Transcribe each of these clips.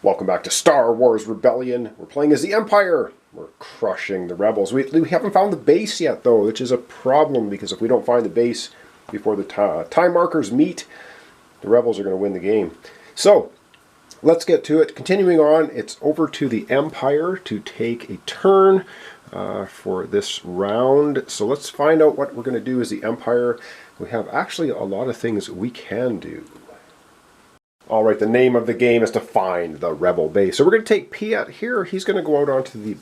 Welcome back to Star Wars Rebellion. We're playing as the Empire. We're crushing the rebels. We haven't found the base yet, though, which is a problem, because if we don't find the base before the time markers meet, the rebels are going to win the game. So, let's get to it. Continuing on, it's over to the Empire to take a turn for this round. So let's find out what we're going to do as the Empire. We have actually a lot of things we can do. Alright, the name of the game is to find the rebel base. So we're going to take Piet here. He's going to go out onto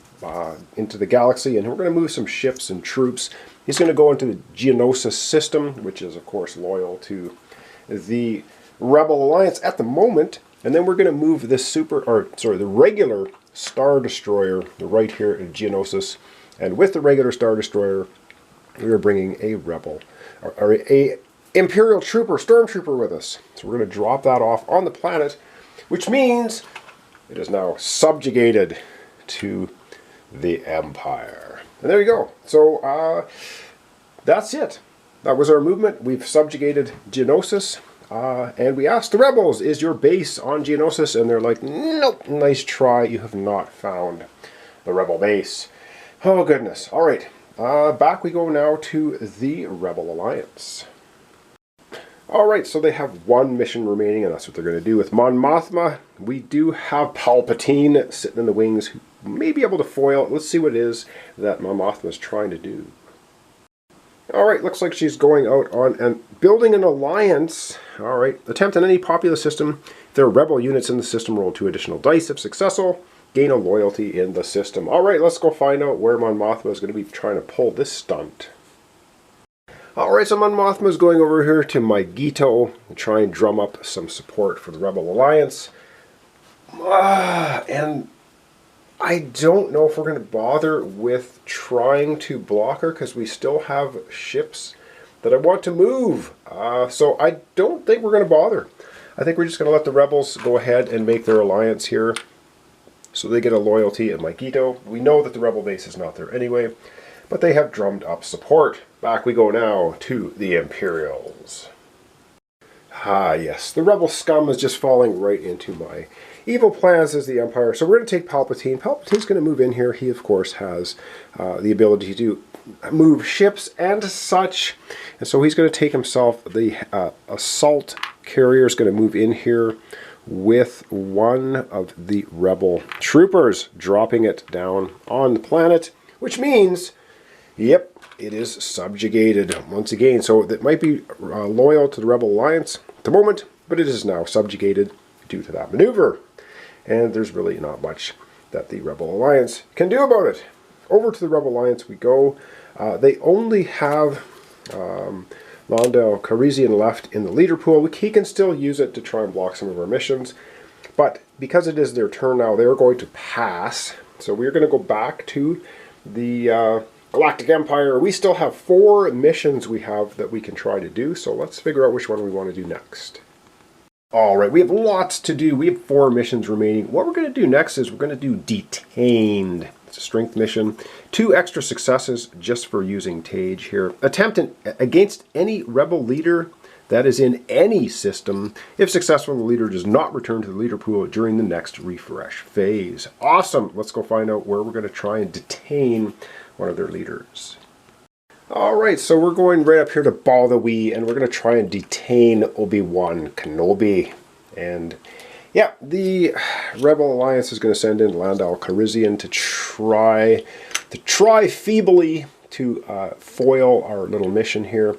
into the galaxy, and we're going to move some ships and troops. He's going to go into the Geonosis system, which is, of course, loyal to the Rebel Alliance at the moment. And then we're going to move this the regular Star Destroyer right here in Geonosis. And with the regular Star Destroyer, we are bringing a rebel, or a Imperial Trooper, Stormtrooper with us. So we're going to drop that off on the planet, which means it is now subjugated to the Empire. And there you go. So that's it. That was our movement. We've subjugated Geonosis. And we asked the rebels, is your base on Geonosis? And they're like, nope, nice try. You have not found the rebel base. Oh, goodness. All right. Back we go now to the Rebel Alliance. Alright, so they have one mission remaining, and that's what they're going to do with Mon Mothma. We do have Palpatine sitting in the wings who may be able to foil it. Let's see what it is that Mon Mothma is trying to do. Alright, looks like she's going out on and building an alliance. Alright, attempt on any populous system. If there are rebel units in the system, roll 2 additional dice. If successful, gain a loyalty in the system. Alright, let's go find out where Mon Mothma is going to be trying to pull this stunt. Alright, so Mon Mothma is going over here to Megiddo and try and drum up some support for the Rebel Alliance. And I don't know if we're going to bother with trying to block her, because we still have ships that I want to move. So I don't think we're going to bother. I think we're just going to let the rebels go ahead and make their alliance here, so they get a loyalty at Megiddo. We know that the rebel base is not there anyway, but they have drummed up support. Back we go now to the Imperials. Ah, yes. The rebel scum is just falling right into my evil plans as the Empire. So we're going to take Palpatine. Palpatine's going to move in here. He, of course, has the ability to move ships and such. And so he's going to take himself. The assault carrier is going to move in here with one of the rebel troopers, dropping it down on the planet, which means, yep, it is subjugated once again. So it might be loyal to the Rebel Alliance at the moment, but it is now subjugated due to that maneuver. And there's really not much that the Rebel Alliance can do about it. Over to the Rebel Alliance we go. They only have Lando Calrissian left in the leader pool. He can still use it to try and block some of our missions. But because it is their turn now, they're going to pass. So we're going to go back to the Galactic Empire. We still have 4 missions that we can try to do, so let's figure out which one we want to do next. Alright, we have lots to do. We have 4 missions remaining. What we're going to do next is we're going to do Detained. It's a strength mission. 2 extra successes just for using Tage here. Attempt against any rebel leader that is in any system. If successful, the leader does not return to the leader pool during the next refresh phase. Awesome! Let's go find out where we're going to try and detain one of their leaders. Alright, so we're going right up here to Baldawee, and we're going to try and detain Obi-Wan Kenobi. And yeah, the Rebel Alliance is going to send in Lando Calrissian to try feebly to foil our little mission here.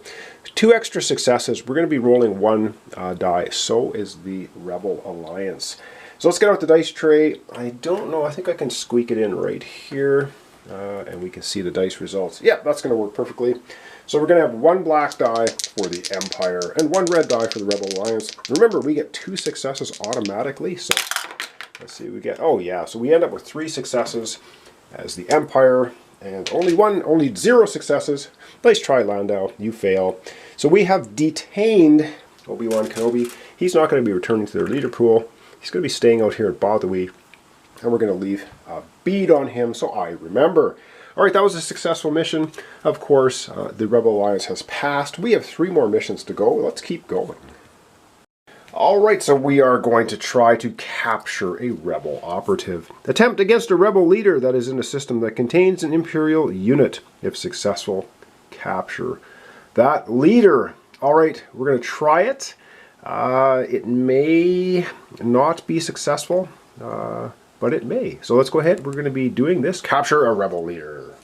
2 extra successes. We're going to be rolling 1 die. So is the Rebel Alliance. So let's get out the dice tray. I don't know. I think I can squeak it in right here. And we can see the dice results. Yeah, that's going to work perfectly. So we're going to have 1 black die for the Empire and 1 red die for the Rebel Alliance. Remember, we get 2 successes automatically. So let's see, we get, oh yeah, so we end up with 3 successes as the Empire and only 0 successes. Nice try, Lando. You fail. So we have detained Obi-Wan Kenobi. He's not going to be returning to their leader pool. He's going to be staying out here at Baldawee. And we're going to leave a bead on him so I remember. Alright, that was a successful mission. Of course, the Rebel Alliance has passed. We have 3 more missions to go. Let's keep going. Alright, so we are going to try to capture a rebel operative. Attempt against a rebel leader that is in a system that contains an Imperial unit. If successful, capture that leader. Alright, we're going to try it. It may not be successful, but it may. So let's go ahead. We're going to be doing this. Capture a rebel leader.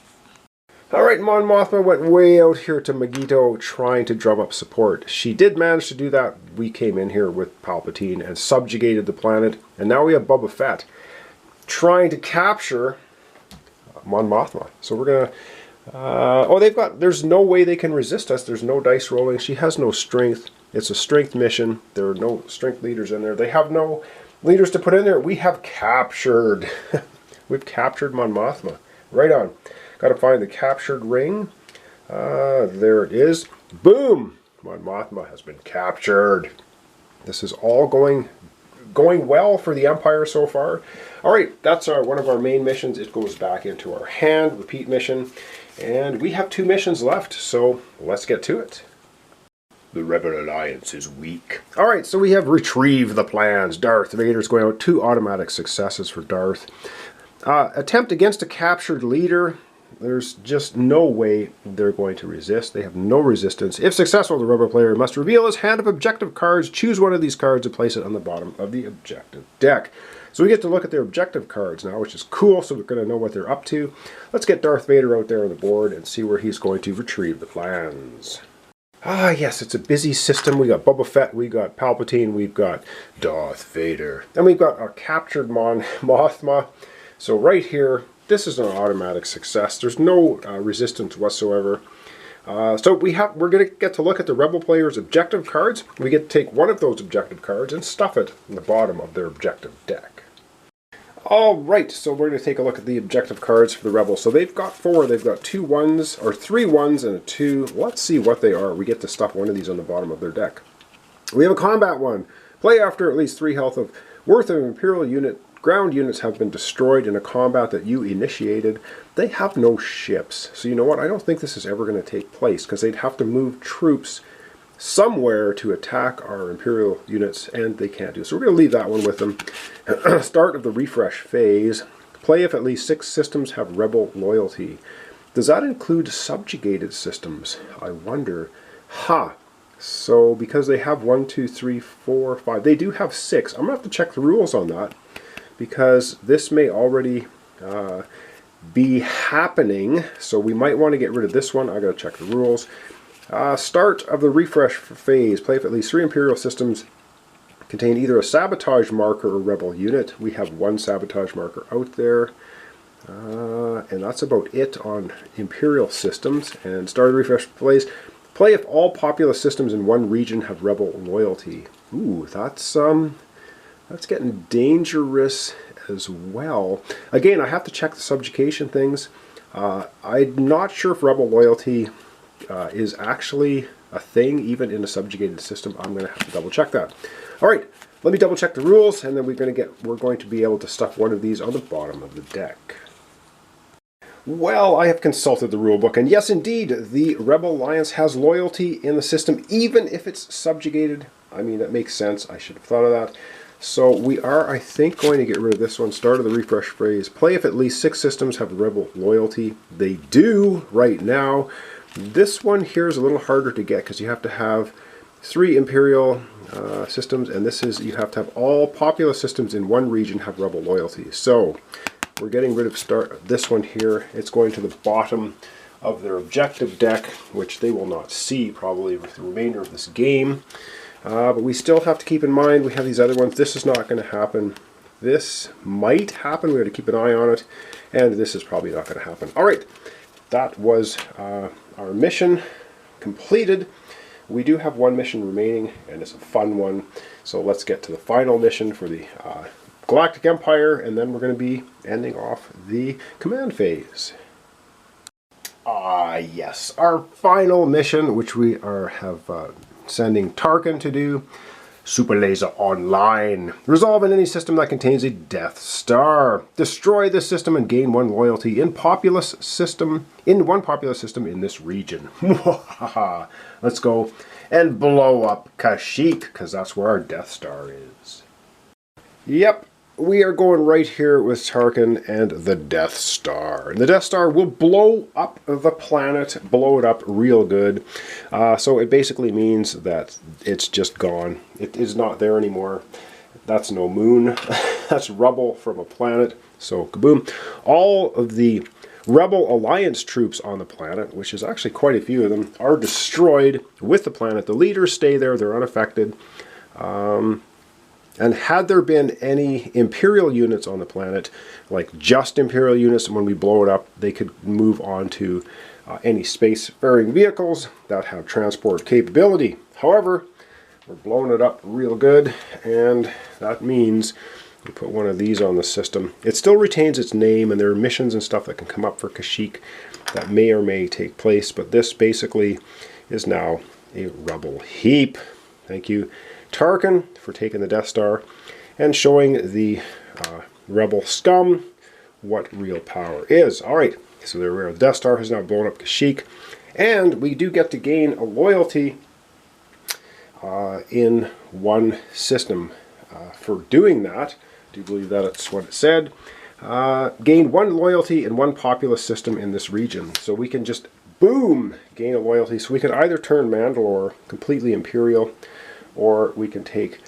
Alright, Mon Mothma went way out here to Megiddo trying to drum up support. She did manage to do that. We came in here with Palpatine and subjugated the planet. And now we have Boba Fett trying to capture Mon Mothma. So we're going to... there's no way they can resist us. There's no dice rolling. She has no strength. It's a strength mission. There are no strength leaders in there. They have no leaders to put in there. We have captured. We've captured Mon Mothma. Right on. Got to find the captured ring. There it is. Boom! Mon Mothma has been captured. This is all going well for the Empire so far. Alright, that's one of our main missions. It goes back into our hand. Repeat mission. And we have 2 missions left, so let's get to it. The Rebel Alliance is weak. Alright, so we have retrieved the plans. Darth Vader's going out. 2 automatic successes for Darth. Attempt against a captured leader. There's just no way they're going to resist. They have no resistance. If successful, the rebel player must reveal his hand of objective cards, choose one of these cards and place it on the bottom of the objective deck. So we get to look at their objective cards now, which is cool, so we're going to know what they're up to. Let's get Darth Vader out there on the board and see where he's going to retrieve the plans. Ah, yes, it's a busy system. We got Boba Fett, we got Palpatine, we've got Darth Vader. And we've got our captured Mon Mothma. So right here, this is an automatic success. There's no resistance whatsoever. So we're going to get to look at the rebel player's objective cards. We get to take one of those objective cards and stuff it in the bottom of their objective deck. Alright, so we're going to take a look at the objective cards for the rebels. So they've got 4. They've got 2 1s, or 3 1s and a 2. Let's see what they are. We get to stuff one of these on the bottom of their deck. We have a combat one. Play after at least 3 health of worth of Imperial unit. Ground units have been destroyed in a combat that you initiated. They have no ships. So you know what? I don't think this is ever going to take place because they'd have to move troops somewhere to attack our Imperial units, and they can't do so. We're going to leave that one with them. Start of the refresh phase. Play if at least 6 systems have rebel loyalty. Does that include subjugated systems? I wonder. So because they have 1, 2, 3, 4, 5. They do have 6. I'm going to have to check the rules on that, because this may already be happening, so we might want to get rid of this one. I got to check the rules. Start of the refresh phase. Play if at least 3 Imperial systems contain either a sabotage marker or rebel unit. We have 1 sabotage marker out there, and that's about it on Imperial systems. And start of the refresh phase. Play if all populous systems in one region have rebel loyalty. Ooh, that's getting dangerous as well. Again, I have to check the subjugation things. I'm not sure if rebel loyalty is actually a thing, even in a subjugated system. I'm going to have to double check that. All right, let me double check the rules, and then we're going to be able to stuff one of these on the bottom of the deck. Well, I have consulted the rulebook, and yes, indeed, the Rebel Alliance has loyalty in the system, even if it's subjugated. I mean, that makes sense. I should have thought of that. So we are, I think, going to get rid of this one. Start of the refresh phase. Play if at least 6 systems have rebel loyalty. They do right now. This one here is a little harder to get because you have to have 3 Imperial systems, and this is, you have to have all populous systems in one region have rebel loyalty. So we're getting rid of this one here. It's going to the bottom of their objective deck, which they will not see probably with the remainder of this game. But we still have to keep in mind we have these other ones. This is not going to happen. This might happen. We have to keep an eye on it. And this is probably not going to happen. All right. That was our mission completed. We do have 1 mission remaining, and it's a fun one. So let's get to the final mission for the Galactic Empire, and then we're going to be ending off the command phase. Yes. Our final mission, which we have sending Tarkin to do. Super Laser Online. Resolve in any system that contains a Death Star. Destroy this system and gain 1 loyalty in one populous system in this region. Let's go and blow up Kashyyyk, because that's where our Death Star is. Yep, we are going right here with Tarkin and the Death Star. And the Death Star will blow up the planet, blow it up real good. So it basically means that it's just gone. It is not there anymore. That's no moon. That's rubble from a planet. So kaboom. All of the Rebel Alliance troops on the planet, which is actually quite a few of them, are destroyed with the planet. The leaders stay there. They're unaffected. And had there been any Imperial units on the planet, like just Imperial units, when we blow it up, they could move on to any space-faring vehicles that have transport capability. However, we're blowing it up real good, and that means we put one of these on the system. It still retains its name, and there are missions and stuff that can come up for Kashyyyk that may or may take place, but this basically is now a rubble heap. Thank you, Tarkin, for taking the Death Star and showing the rebel scum what real power is. Alright, so there we are. The Death Star has now blown up Kashyyyk, and we do get to gain a loyalty in one system. For doing that, I do believe that's what it said, gain 1 loyalty in one populous system in this region. So we can just, boom, gain a loyalty. So we can either turn Mandalore completely Imperial, or we can take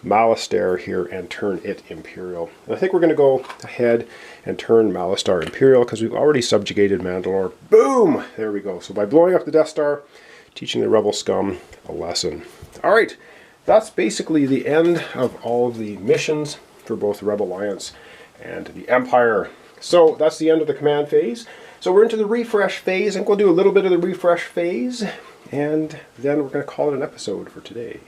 Malastare here and turn it Imperial. And I think we're going to go ahead and turn Malastare Imperial, because we've already subjugated Mandalore. Boom! There we go. So by blowing up the Death Star, teaching the rebel scum a lesson. Alright, that's basically the end of all of the missions for both the Rebel Alliance and the Empire. So that's the end of the command phase. So we're into the refresh phase, and we'll do a little bit of the refresh phase, and then we're going to call it an episode for today.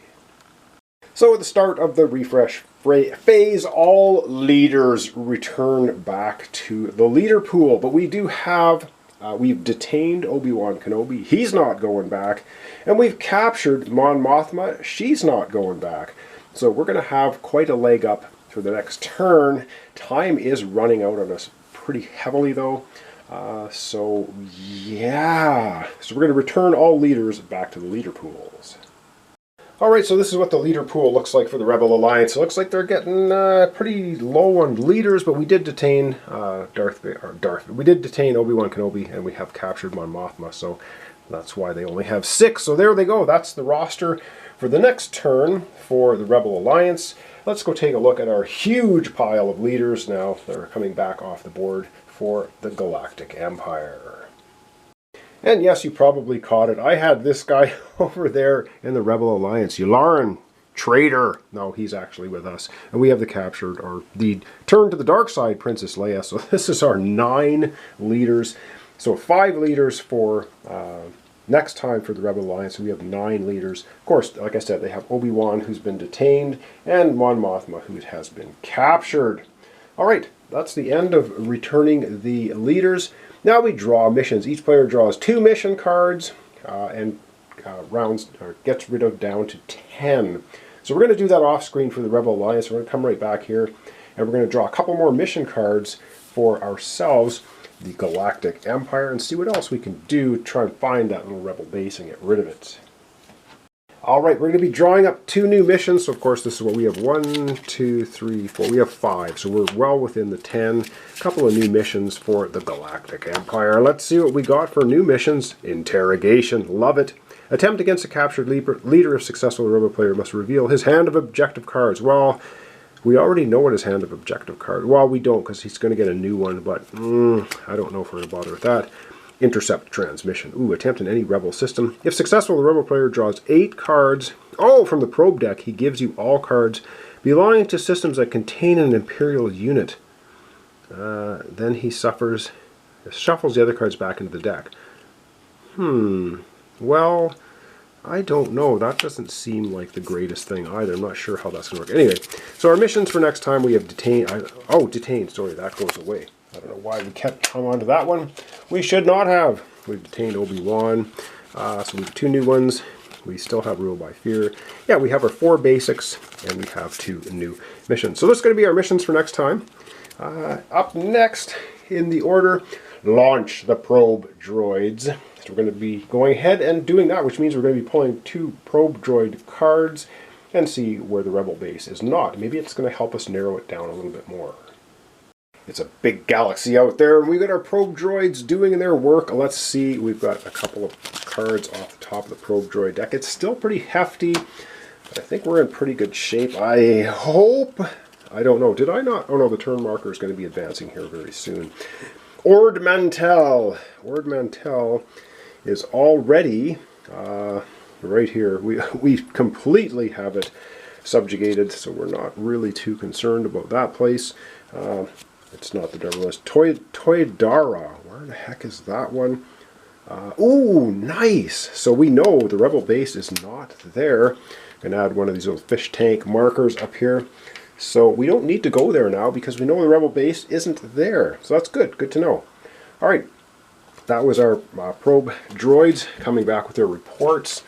So at the start of the refresh phase, all leaders return back to the leader pool. But we do have, we've detained Obi-Wan Kenobi. He's not going back. And we've captured Mon Mothma. She's not going back. So we're going to have quite a leg up for the next turn. Time is running out on us pretty heavily though. So yeah. So we're going to return all leaders back to the leader pools. Alright, so this is what the leader pool looks like for the Rebel Alliance. It looks like they're getting pretty low on leaders, but we did detain we did detain Obi-Wan Kenobi, and we have captured Mon Mothma, so that's why they only have 6. So there they go. That's the roster for the next turn for the Rebel Alliance. Let's go take a look at our huge pile of leaders now that are coming back off the board for the Galactic Empire. And yes, you probably caught it. I had this guy over there in the Rebel Alliance, Yularen, traitor. No, he's actually with us. And we have the captured, or the turn to the dark side, Princess Leia. So this is our 9 leaders. So 5 leaders for next time for the Rebel Alliance. We have 9 leaders. Of course, like I said, they have Obi-Wan, who's been detained, and Mon Mothma, who has been captured. All right, that's the end of returning the leaders. Now we draw missions. Each player draws 2 mission cards and rounds or gets rid of down to 10. So we're going to do that off screen for the Rebel Alliance. We're going to come right back here, and we're going to draw a couple more mission cards for ourselves, the Galactic Empire, and see what else we can do to try and find that little rebel base and get rid of it. Alright, we're going to be drawing up 2 new missions. So of course this is what we have. 1, 2, 3, 4. We have 5. So we're well within the 10. A couple of new missions for the Galactic Empire. Let's see what we got for new missions. Interrogation. Love it. Attempt against a captured leader. If successful, the rebel player must reveal his hand of objective cards. Well, we already know what his hand of objective card. Well, we don't, because he's going to get a new one, but I don't know if we're going to bother with that. Intercept Transmission. Ooh, attempt in any rebel system. If successful, the rebel player draws 8 cards. Oh, from the probe deck, he gives you all cards belonging to systems that contain an Imperial unit. Then he shuffles the other cards back into the deck. Well, I don't know. That doesn't seem like the greatest thing either. I'm not sure how that's going to work. Anyway, so our missions for next time, we have detained. Detained. Sorry, that goes away. I don't know why we kept coming on to that one. We should not have. We've detained Obi-Wan. So we have 2 new ones. We still have Rule by Fear. Yeah, we have our 4 basics, and we have 2 new missions. So that's going to be our missions for next time. Up next in the order, launch the probe droids. So we're going to be going ahead and doing that, which means we're going to be pulling 2 probe droid cards and see where the rebel base is not. Maybe it's going to help us narrow it down a little bit more. It's a big galaxy out there, and we got our probe droids doing their work. Let's see, we've got a couple of cards off the top of the probe droid deck. It's still pretty hefty, but I think we're in pretty good shape. I hope. I don't know. Did I not? Oh no, the turn marker is going to be advancing here very soon. Ord Mantell. Ord Mantell is already right here. We completely have it subjugated, so we're not really too concerned about that place. It's not the devil list. Toydara. Where the heck is that one? Ooh, nice. So we know the rebel base is not there. I'm going to add one of these little fish tank markers up here. So we don't need to go there now because we know the rebel base isn't there. So that's good. Good to know. All right. That was our probe droids coming back with their reports.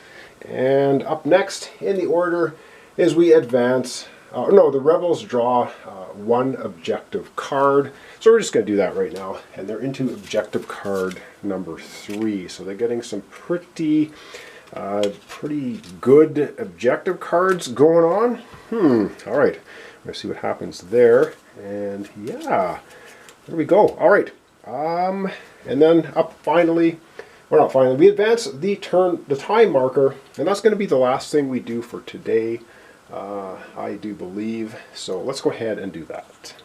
And up next in the order is we advance. No, the rebels draw 1 objective card. So we're just going to do that right now. And they're into objective card number 3. So they're getting some pretty good objective cards going on. All right. We're going to see what happens there. And yeah, there we go. All right. And then up finally, well, not finally, we advance the time marker. And that's going to be the last thing we do for today. I do believe. So let's go ahead and do that.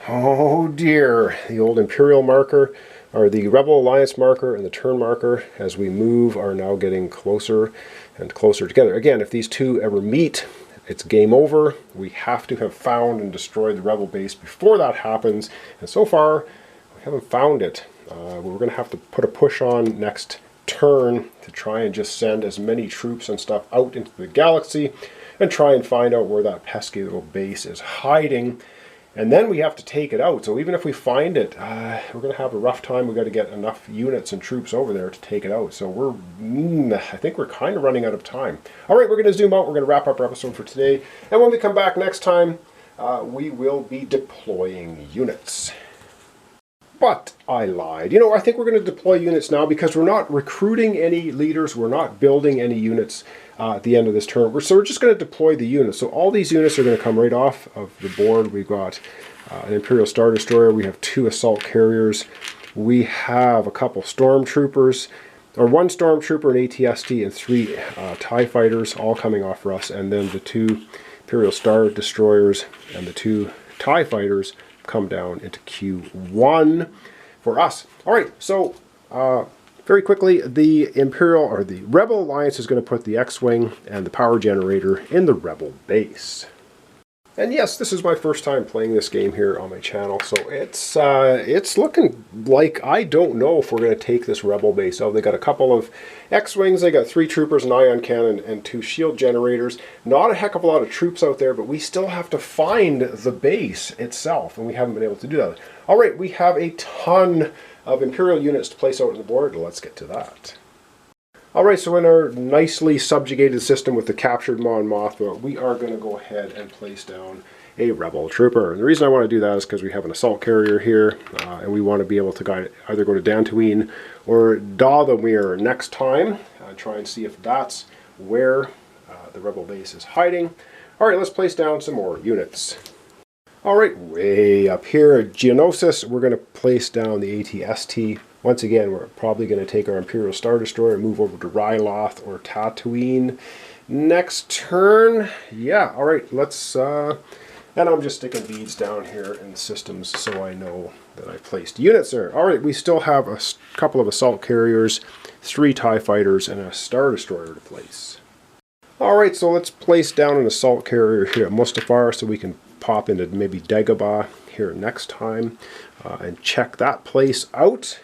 Oh dear, the old Imperial marker, or the Rebel Alliance marker and the turn marker as we move are now getting closer and closer together. Again, if these 2 ever meet, it's game over. We have to have found and destroyed the rebel base before that happens. And so far, we haven't found it. We're going to have to put a push on next turn to try and just send as many troops and stuff out into the galaxy and try and find out where that pesky little base is hiding. And then we have to take it out. So even if we find it, we're going to have a rough time. We've got to get enough units and troops over there to take it out. So I think we're kind of running out of time. All right, we're going to zoom out. We're going to wrap up our episode for today. And when we come back next time, we will be deploying units. But I lied. You know, I think we're going to deploy units now because we're not recruiting any leaders. We're not building any units at the end of this turn. So we're just going to deploy the units. So all these units are going to come right off of the board. We've got an Imperial Star Destroyer. We have 2 assault carriers. We have a couple stormtroopers, or 1 stormtrooper, an ATST, and 3 TIE fighters all coming off for us. And then the 2 Imperial Star Destroyers and the 2 TIE fighters come down into Q1 for us. All right, so very quickly, the Imperial or the Rebel Alliance is going to put the X-Wing and the power generator in the Rebel base. And yes, this is my first time playing this game here on my channel, so it's looking like I don't know if we're going to take this Rebel base out. They got a couple of X-Wings, they got 3 troopers, an ion cannon, and 2 shield generators. Not a heck of a lot of troops out there, but we still have to find the base itself, and we haven't been able to do that. All right, we have a ton of Imperial units to place out on the board. Let's get to that. Alright, so in our nicely subjugated system with the captured Mon Mothma, we are going to go ahead and place down a Rebel Trooper. And the reason I want to do that is because we have an assault carrier here, and we want to be able to either go to Dantooine or Dathomir next time, try and see if that's where the Rebel base is hiding. Alright, let's place down some more units. Alright, way up here at Geonosis, we're going to place down the ATST. Once again, we're probably going to take our Imperial Star Destroyer and move over to Ryloth or Tatooine next turn. Yeah, alright, let's... and I'm just sticking beads down here in the systems so I know that I placed units there. Alright, we still have a couple of assault carriers, 3 TIE fighters, and a Star Destroyer to place. Alright, so let's place down an assault carrier here at Mustafar so we can pop into maybe Dagobah here next time and check that place out.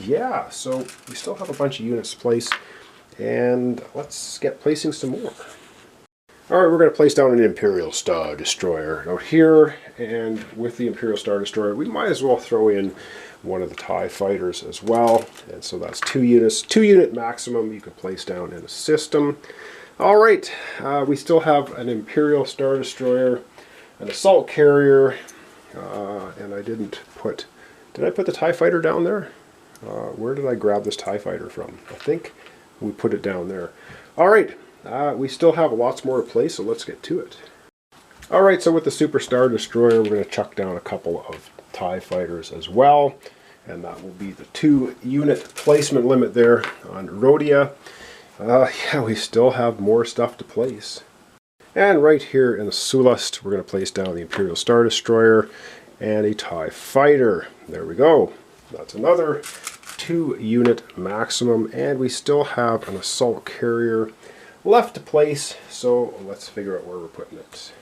Yeah, so we still have a bunch of units to place, and let's get placing some more. Alright, we're going to place down an Imperial Star Destroyer out here, and with the Imperial Star Destroyer we might as well throw in one of the TIE fighters as well. And so that's 2 units, 2-unit maximum you can place down in a system. All right, we still have an Imperial Star Destroyer, an assault carrier, and I didn't put, did I put the TIE fighter down there? Where did I grab this TIE fighter from? I think we put it down there. All right, we still have lots more to place, so let's get to it. All right, so with the Super Star Destroyer, we're going to chuck down a couple of TIE fighters as well, and that will be the 2-unit placement limit there on Rhodia. Yeah, we still have more stuff to place. And right here in the Sulust, we're going to place down the Imperial Star Destroyer and a TIE fighter. There we go. That's another 2-unit maximum, and we still have an assault carrier left to place, so let's figure out where we're putting it.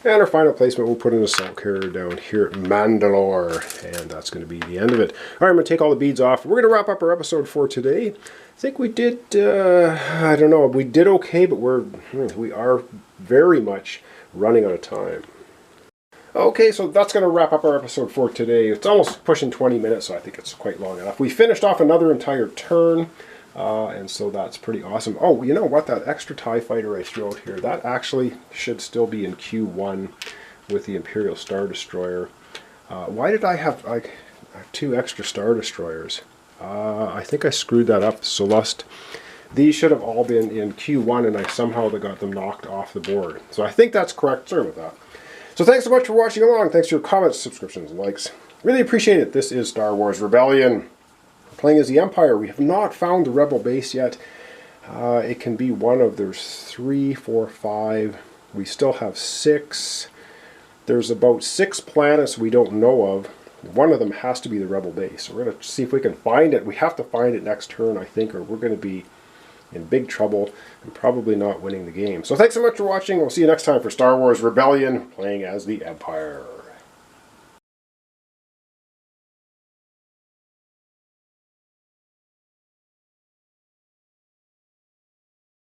And our final placement, we'll put an assault carrier down here at Mandalore, and that's going to be the end of it. All right, I'm going to take all the beads off. We're going to wrap up our episode for today. I think we did, I don't know, we did okay, but we are very much running out of time. Okay, so that's going to wrap up our episode for today. It's almost pushing 20 minutes, so I think it's quite long enough. We finished off another entire turn, and so that's pretty awesome. Oh, you know what? That extra TIE fighter I threw out here, that actually should still be in Q1 with the Imperial Star Destroyer. Why did I have like 2 extra Star Destroyers? I think I screwed that up. Sulust. These should have all been in Q1, and I somehow got them knocked off the board. So I think that's correct. Sorry about that. So thanks so much for watching along. Thanks for your comments, subscriptions, and likes. Really appreciate it. This is Star Wars Rebellion. We're playing as the Empire. We have not found the Rebel base yet. It can be one of, there's 3, 4, 5. We still have 6. There's about 6 planets we don't know of. One of them has to be the Rebel base. So we're going to see if we can find it. We have to find it next turn, I think, or we're going to be in big trouble and probably not winning the game. So thanks so much for watching. We'll see you next time for Star Wars Rebellion, playing as the Empire.